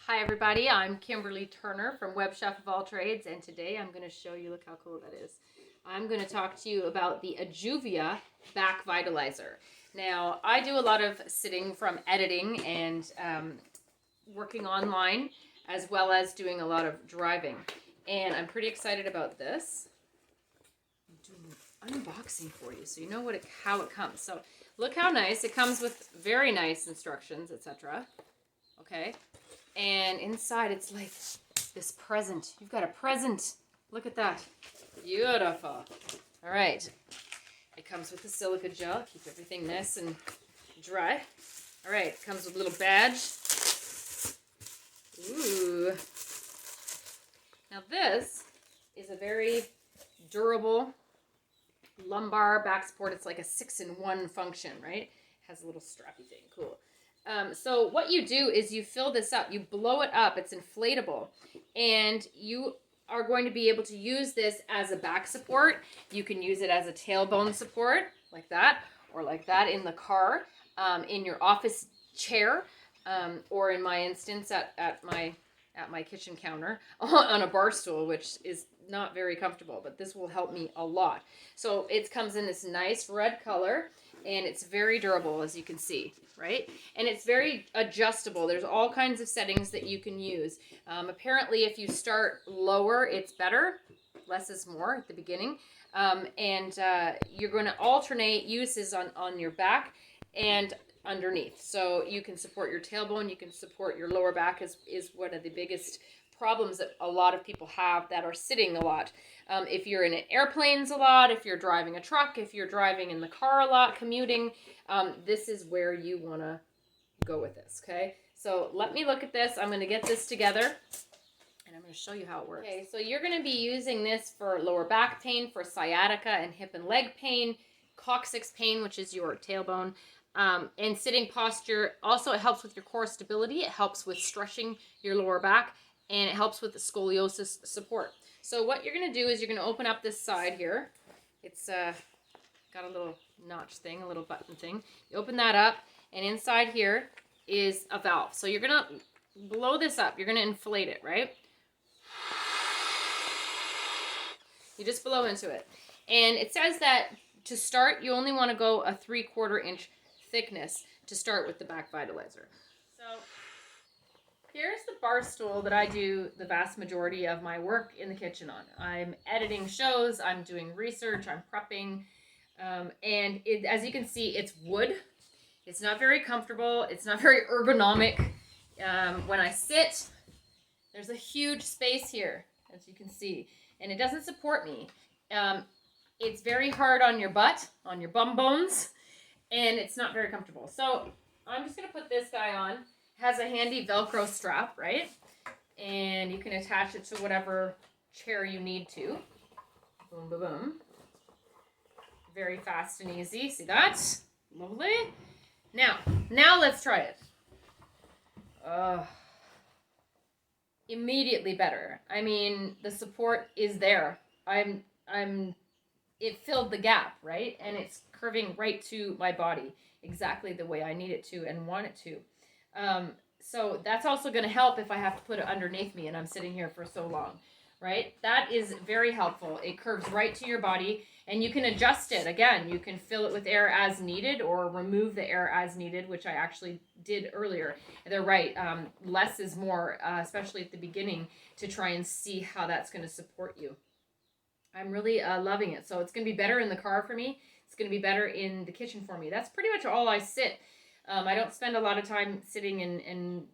Hi everybody, I'm Kimberly Turner from Web Chef of All Trades, and today I'm going to show you, look how cool that is. I'm going to talk to you about the Ajuvia Back Vitalizer. Now, I do a lot of sitting from editing and working online, as well as doing a lot of driving. And I'm pretty excited about this. I'm doing an unboxing for you so you know how it comes. So look how nice. It comes with very nice instructions, etc. Okay. And inside it's like this present. You've got a present. Look at that. Beautiful. All right. It comes with the silica gel. Keep everything nice and dry. All right. It comes with a little badge. Ooh. Now this is a very durable lumbar back support. It's like a 6-in-1 function, right? It has a little strappy thing. Cool. So what you do is you fill this up, you blow it up, it's inflatable, and you are going to be able to use this as a back support. You can use it as a tailbone support, like that, or like that in the car, in your office chair, or in my instance at my kitchen counter on a bar stool, which is not very comfortable, but this will help me a lot. So it comes in this nice red color, and it's very durable, as you can see, right? And it's very adjustable. There's all kinds of settings that you can use. Apparently, if you start lower, it's better. Less is more at the beginning. You're going to alternate uses on your back and underneath. So you can support your tailbone, you can support your lower back is one of the biggest problems that a lot of people have that are sitting a lot. If you're in airplanes a lot, if you're driving a truck, if you're driving in the car a lot, commuting, this is where you want to go with this, okay? So let me look at this. I'm going to get this together, and I'm going to show you how it works. Okay, so you're going to be using this for lower back pain, for sciatica and hip and leg pain, coccyx pain, which is your tailbone, and sitting posture. Also, it helps with your core stability. It helps with stretching your lower back, and it helps with the scoliosis support. So what you're going to do is you're going to open up this side here. It's got a little notch thing, a little button thing. You open that up, and inside here is a valve. So you're going to blow this up. You're going to inflate it, right? You just blow into it. And it says that to start, you only want to go a 3/4 inch thickness to start with the back vitalizer. So here's the bar stool that I do the vast majority of my work in the kitchen on. I'm editing shows, I'm doing research, I'm prepping, and as you can see, it's wood. It's not very comfortable. It's not very ergonomic. When I sit, there's a huge space here, as you can see, and it doesn't support me. It's very hard on your butt, on your bum bones, and it's not very comfortable. So I'm just going to put this guy on. It has a handy Velcro strap, right? And you can attach it to whatever chair you need to. Boom, boom, boom. Very fast and easy. See that? Lovely. Now let's try it. Immediately better. I mean, the support is there. It filled the gap, right? And it's curving right to my body, exactly the way I need it to and want it to. So that's also going to help if I have to put it underneath me and I'm sitting here for so long, right? That is very helpful. It curves right to your body, and you can adjust it. Again, you can fill it with air as needed or remove the air as needed, which I actually did earlier. They're right. Less is more, especially at the beginning, to try and see how that's going to support you. I'm really loving it. So it's going to be better in the car for me. It's going to be better in the kitchen for me. That's pretty much all I sit. I don't spend a lot of time sitting and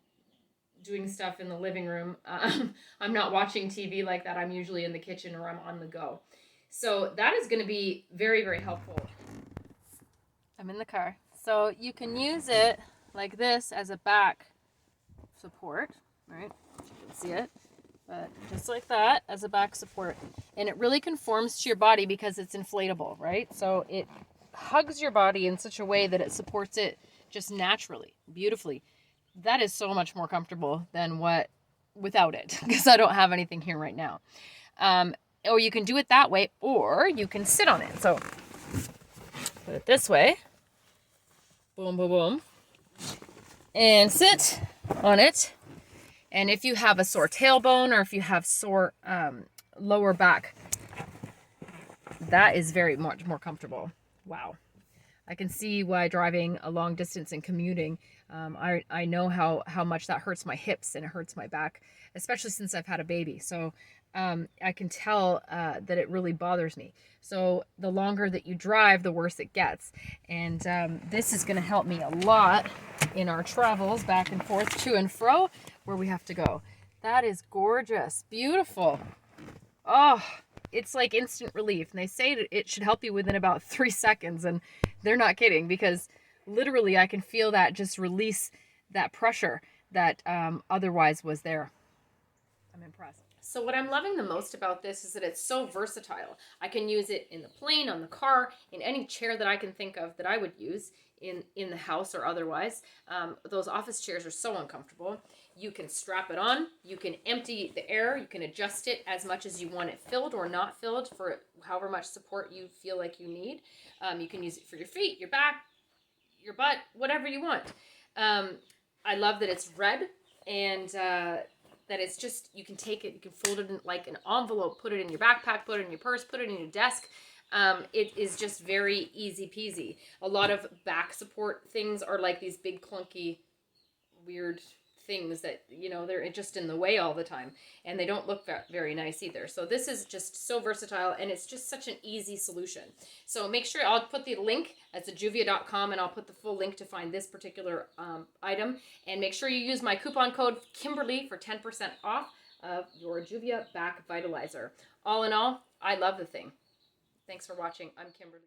doing stuff in the living room. I'm not watching TV like that. I'm usually in the kitchen or I'm on the go. So that is going to be very, very helpful. I'm in the car. So you can use it like this as a back support, right? You can see it. But just like that as a back support. And it really conforms to your body because it's inflatable, right? So it hugs your body in such a way that it supports it just naturally, beautifully. That is so much more comfortable than without it, because I don't have anything here right now. Or you can do it that way, or you can sit on it. So put it this way. Boom, boom, boom. And sit on it. And if you have a sore tailbone or if you have sore lower back, that is very much more comfortable. Wow. I can see why driving a long distance and commuting, I know how much that hurts my hips and it hurts my back, especially since I've had a baby. So I can tell that it really bothers me. So the longer that you drive, the worse it gets. And this is going to help me a lot in our travels back and forth, to and fro, where we have to go. That is gorgeous. Beautiful. Oh, it's like instant relief. And they say it should help you within about 3 seconds. And they're not kidding, because literally I can feel that just release that pressure that otherwise was there. I'm impressed. So what I'm loving the most about this is that it's so versatile. I can use it in the plane, on the car, in any chair that I can think of that I would use in the house or otherwise. Those office chairs are so uncomfortable. You can strap it on, you can empty the air, you can adjust it as much as you want it filled or not filled for however much support you feel like you need. You can use it for your feet, your back, your butt, whatever you want. I love that it's red, and that it's just, you can take it, you can fold it in like an envelope, put it in your backpack, put it in your purse, put it in your desk. It is just very easy peasy. A lot of back support things are like these big clunky weird things that, you know, they're just in the way all the time, and they don't look very nice either. So this is just so versatile, and it's just such an easy solution. So make sure, I'll put the link at ajuvia.com, and I'll put the full link to find this particular item, and make sure you use my coupon code Kimberly for 10% off of your Ajuvia Back Vitalizer. All in all, I love the thing. Thanks for watching. I'm Kimberly.